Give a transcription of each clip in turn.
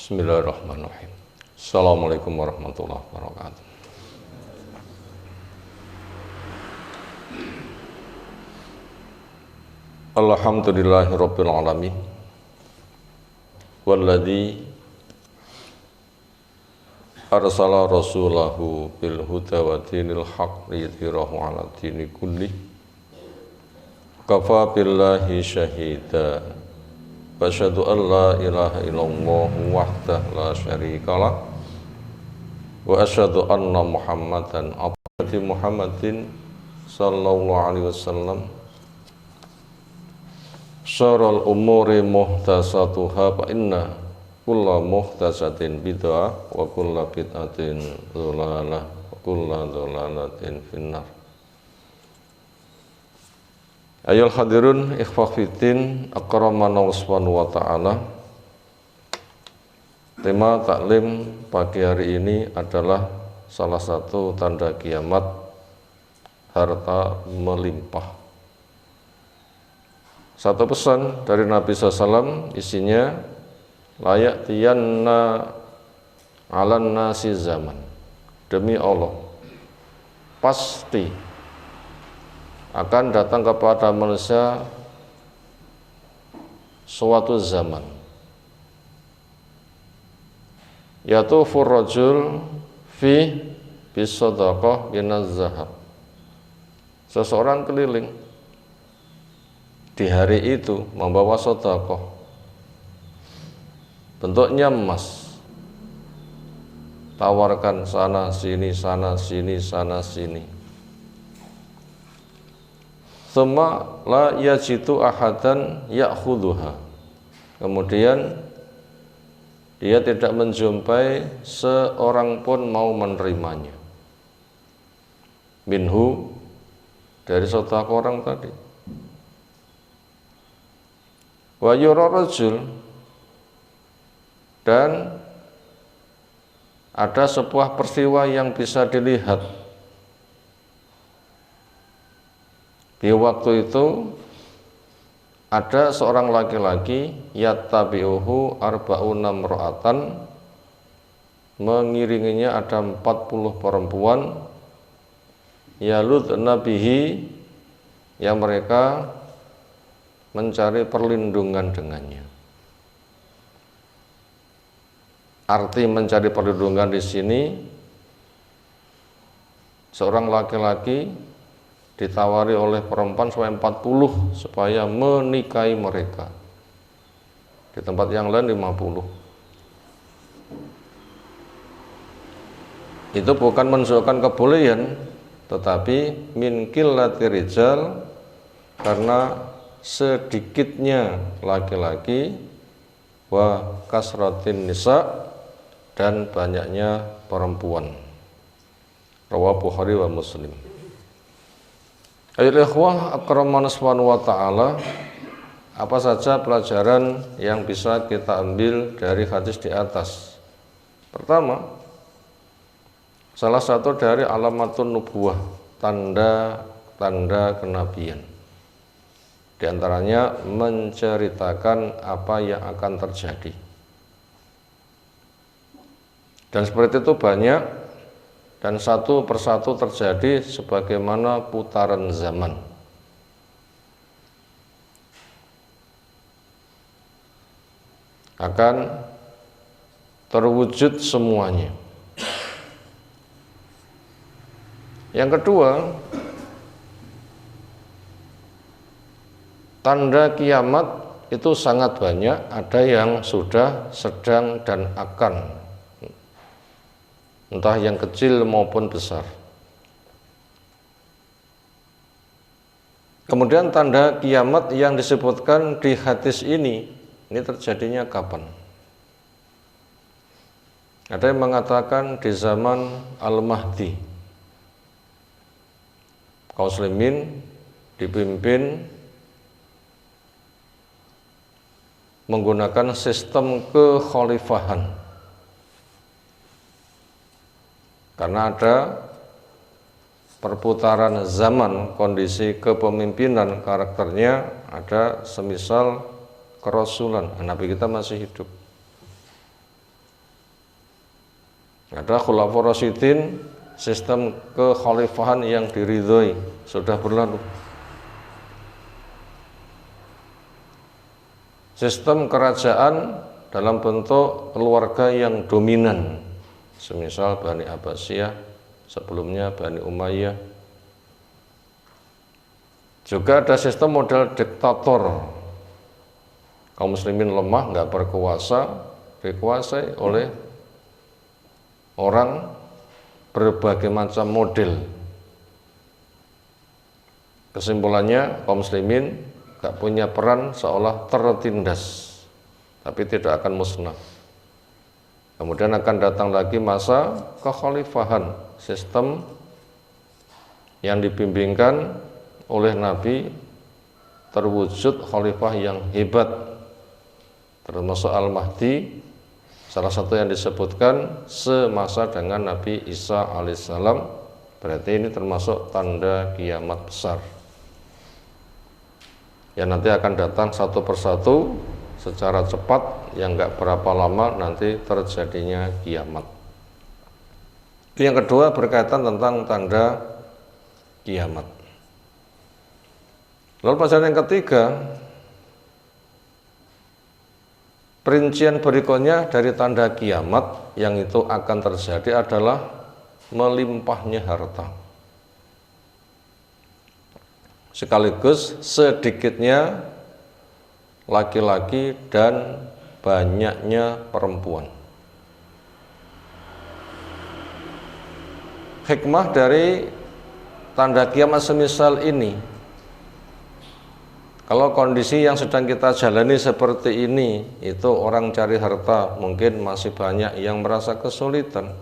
Bismillahirrahmanirrahim. Assalamualaikum warahmatullahi wabarakatuh. Alhamdulillahirabbil alamin. Walladzi arsala rasulahu bil huda wa dinil haqq liyudhhirahu 'ala dini kulli. Kafa billahi syahida. Wa asyhadu an la ilaha illallah wahdahu la syarikalah wa asyhadu anna Muhammadan abdi Muhammadin sallallahu alaihi wasallam. Syarrul umuri muhtasatuhha fa inna kulla muhtasatin bid'ah wa kulla bid'atin dhalalah wa kulla dhalalatin finnar. Ayol hadirun ikhwah fiddin akramana subhanahu wa ta'ala. Tema taklim pagi hari ini adalah salah satu tanda kiamat, harta melimpah. Satu pesan dari Nabi SAW isinya layak tiyanna alan nasi zaman. Demi Allah pasti akan datang kepada manusia suatu zaman, yatufu rajul fi bisadaqah minaz zahab. Seseorang keliling di hari itu membawa sedekah, bentuknya emas, tawarkan sana sini sana sini sana sini. Tsumma la yajidu ahadan ya'khudhuha. Kemudian dia tidak menjumpai seorang pun mau menerimanya. Minhu, dari sedekah orang tadi. Wa yura rajul, dan ada sebuah peristiwa yang bisa dilihat. Di waktu itu ada seorang laki-laki yattabi'uhu arba'una mra'atan, mengiringinya ada 40 perempuan, yaludna bihi, yang mereka mencari perlindungan dengannya. Arti mencari perlindungan di sini, seorang laki-laki ditawari oleh perempuan sampai 40 supaya menikahi mereka. Di tempat yang lain 50. Itu bukan menunjukkan kebolehan, tetapi min qillati rijal, karena sedikitnya laki-laki, wa kasratin nisa, dan banyaknya perempuan. Rawahu Bukhari wa Muslim. Ayolah ikhwah akramana subhanahu wa ta'ala, apa saja pelajaran yang bisa kita ambil dari hadis di atas? Pertama, salah satu dari alamatun nubuwah, tanda-tanda kenabian. Di antaranya menceritakan apa yang akan terjadi. Dan seperti itu banyak, dan satu persatu terjadi sebagaimana putaran zaman. Akan terwujud semuanya. Yang kedua, tanda kiamat itu sangat banyak, ada yang sudah, sedang, dan akan, entah yang kecil maupun besar. Kemudian tanda kiamat yang disebutkan di hadis ini terjadinya kapan? Ada yang mengatakan di zaman Al-Mahdi. Kaum muslimin dipimpin menggunakan sistem kekhalifahan. Karena ada perputaran zaman, kondisi kepemimpinan, karakternya ada semisal kerasulan, Nabi kita masih hidup. Ada Khulafaur Rasyidin, sistem kekhalifahan yang diridhoi sudah berlalu. Sistem kerajaan dalam bentuk keluarga yang dominan, semisal Bani Abbasiyah, sebelumnya Bani Umayyah. Juga ada sistem model diktator. Kaum muslimin lemah, nggak berkuasa, dikuasai oleh orang berbagai macam model. Kesimpulannya, kaum muslimin nggak punya peran, seolah tertindas, tapi tidak akan musnah. Kemudian akan datang lagi masa kekhalifahan, sistem yang dibimbingkan oleh Nabi, terwujud khalifah yang hebat, termasuk Al-Mahdi, salah satu yang disebutkan semasa dengan Nabi Isa alaihissalam. Berarti ini termasuk tanda kiamat besar yang nanti akan datang satu persatu secara cepat, yang nggak berapa lama nanti terjadinya kiamat. Yang kedua berkaitan tentang tanda kiamat. Lalu pelajaran yang ketiga, perincian berikutnya dari tanda kiamat yang itu akan terjadi adalah melimpahnya harta, sekaligus sedikitnya laki-laki dan banyaknya perempuan. Hikmah dari tanda kiamat semisal ini, kalau kondisi yang sedang kita jalani seperti ini, itu orang cari harta mungkin masih banyak yang merasa kesulitan.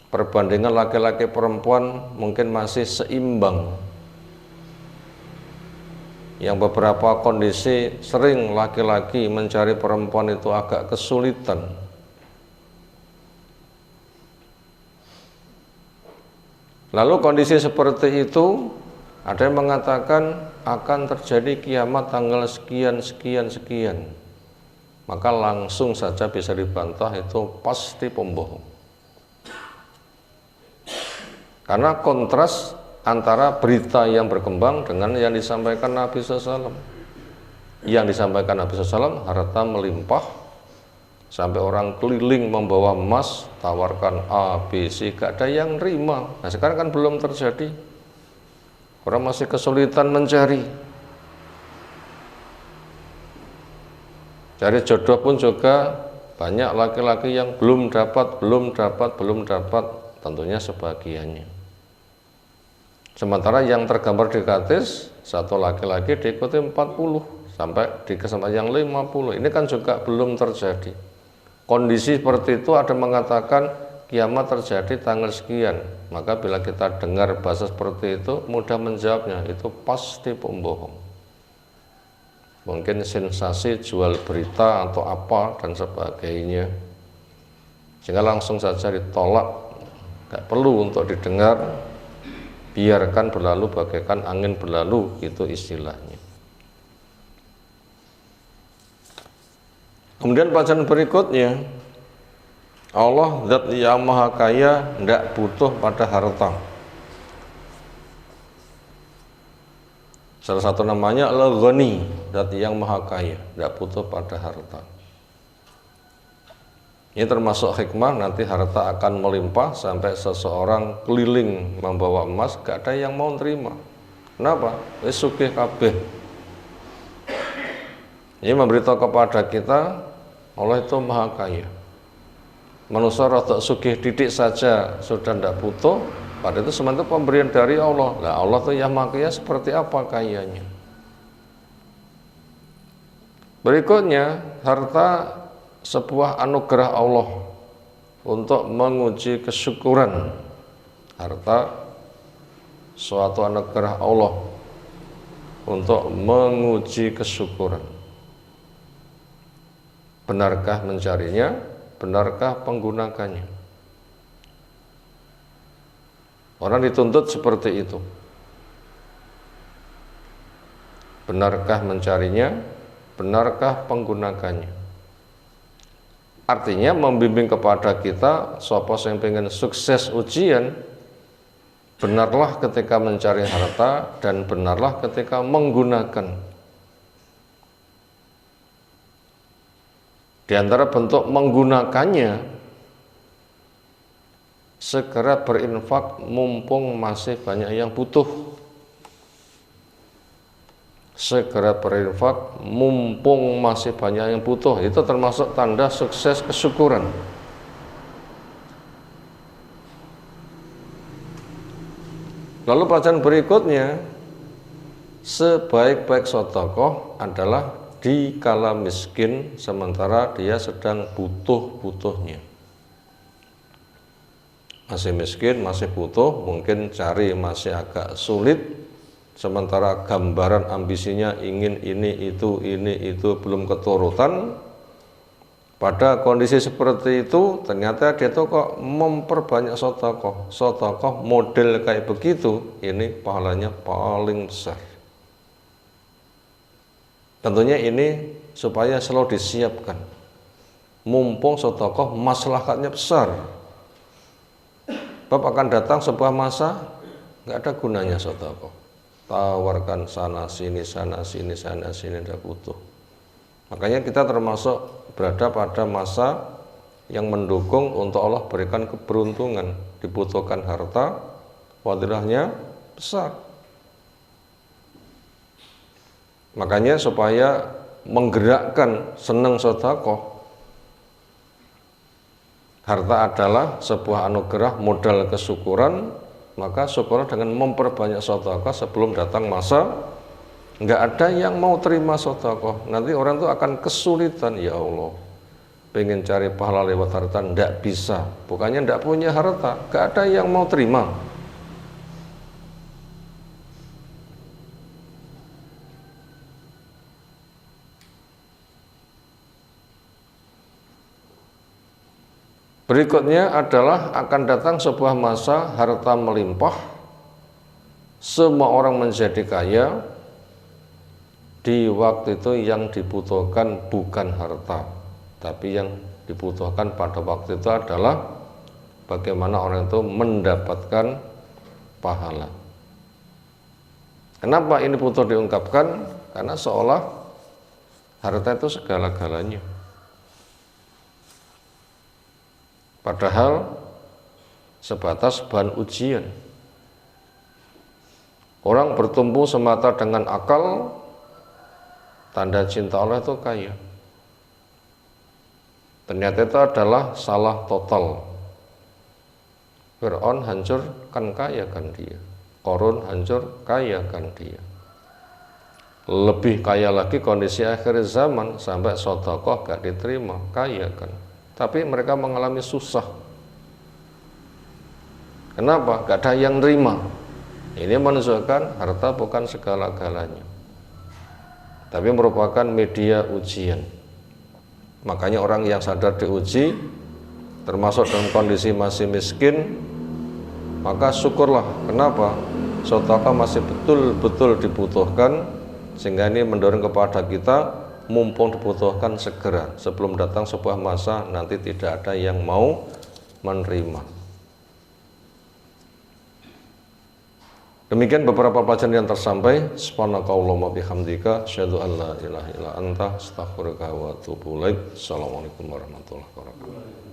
Perbandingan laki-laki perempuan mungkin masih seimbang. Yang beberapa kondisi sering laki-laki mencari perempuan itu agak kesulitan. Lalu kondisi seperti itu, ada yang mengatakan akan terjadi kiamat tanggal sekian, sekian, sekian. Maka langsung saja bisa dibantah, itu pasti pembohong. Karena kontras antara berita yang berkembang dengan yang disampaikan Nabi SAW. Yang disampaikan Nabi SAW, harta melimpah, sampai orang keliling membawa emas, tawarkan A, B, C, gak ada yang terima. Nah sekarang kan belum terjadi. Orang masih kesulitan mencari. Cari jodoh pun juga banyak laki-laki yang belum dapat. Tentunya sebagiannya. Sementara yang tergambar di kartis, satu laki-laki diikuti 40 sampai di kesempatan yang 50. Ini kan juga belum terjadi. Kondisi seperti itu ada mengatakan kiamat terjadi tanggal sekian. Maka bila kita dengar bahasa seperti itu, mudah menjawabnya, itu pasti pembohong. Mungkin sensasi jual berita atau apa dan sebagainya, sehingga langsung saja ditolak, gak perlu untuk didengar, biarkan berlalu bagaikan angin berlalu, itu istilahnya. Kemudian bacaan berikutnya, Allah zat yang maha kaya, tidak butuh pada harta. Salah satu namanya Al-Ghani, zat yang maha kaya, tidak butuh pada harta. Ini termasuk hikmah, nanti harta akan melimpah sampai seseorang keliling membawa emas, gak ada yang mau terima. Kenapa? Wis sugih kabeh. Ini memberitahu kepada kita, Allah itu maha kaya. Manusia rada sugih didik saja sudah tidak butuh, padahal itu semua itu pemberian dari Allah. Nah, Allah itu yang maha kaya seperti apa kayanya? Berikutnya, harta sebuah anugerah Allah untuk menguji kesyukuran. Harta suatu anugerah Allah untuk menguji kesyukuran. Benarkah mencarinya? Benarkah menggunakannya? Orang dituntut seperti itu. Benarkah mencarinya? Benarkah menggunakannya? Artinya membimbing kepada kita sapa sing pengen sukses ujian, benarlah ketika mencari harta dan benarlah ketika menggunakan. Di antara bentuk menggunakannya, segera berinfak mumpung masih banyak yang butuh. Segera berinfak mumpung masih banyak yang butuh. Itu termasuk tanda sukses kesyukuran. Lalu bacaan berikutnya, sebaik-baik sedekah adalah dikala miskin sementara dia sedang butuh-butuhnya. Masih miskin, masih butuh, mungkin cari masih agak sulit, sementara gambaran ambisinya ingin ini itu belum keturutan. Pada kondisi seperti itu ternyata dia tuh kok memperbanyak sedekah. Sedekah model kayak begitu, ini pahalanya paling besar. Tentunya ini supaya selalu disiapkan. Mumpung sedekah maslahatnya besar. Sebab akan datang sebuah masa nggak ada gunanya sedekah. Tawarkan sana sini tidak butuh. Makanya kita termasuk berada pada masa yang mendukung untuk Allah berikan keberuntungan, dibutuhkan harta, fadilahnya besar. Makanya supaya menggerakkan senang sedekah, harta adalah sebuah anugerah modal kesyukuran, maka syukurlah dengan memperbanyak sedekah sebelum datang masa nggak ada yang mau terima sedekah. Nanti orang itu akan kesulitan, ya Allah, pengen cari pahala lewat harta, nggak bisa. Bukannya nggak punya harta, nggak ada yang mau terima. Berikutnya adalah akan datang sebuah masa harta melimpah, semua orang menjadi kaya. Di waktu itu yang dibutuhkan bukan harta, tapi yang dibutuhkan pada waktu itu adalah bagaimana orang itu mendapatkan pahala. Kenapa ini butuh diungkapkan? Karena seolah harta itu segala-galanya. Padahal sebatas bahan ujian. Orang bertumbuh semata dengan akal, tanda cinta Allah itu kaya. Ternyata itu adalah salah total. Fir'aun hancur kan kaya kan dia. Qarun hancur kaya kan dia. Lebih kaya lagi kondisi akhir zaman, sampai sedekah gak diterima, kaya kan. Tapi mereka mengalami susah. Kenapa? Gak ada yang nerima. Ini menunjukkan harta bukan segala-galanya, tapi merupakan media ujian. Makanya orang yang sadar diuji, termasuk dalam kondisi masih miskin, maka syukurlah. Kenapa? Sedekah masih betul-betul dibutuhkan, sehingga ini mendorong kepada kita mumpung dibutuhkan segera, sebelum datang sebuah masa nanti tidak ada yang mau menerima. Demikian beberapa pelajaran yang tersampaikan. Subhanakallahumma bihamdika, asyhadu an la ilaha illa anta, astaghfiruka wa atubu ilaik. Assalamualaikum warahmatullahi wabarakatuh.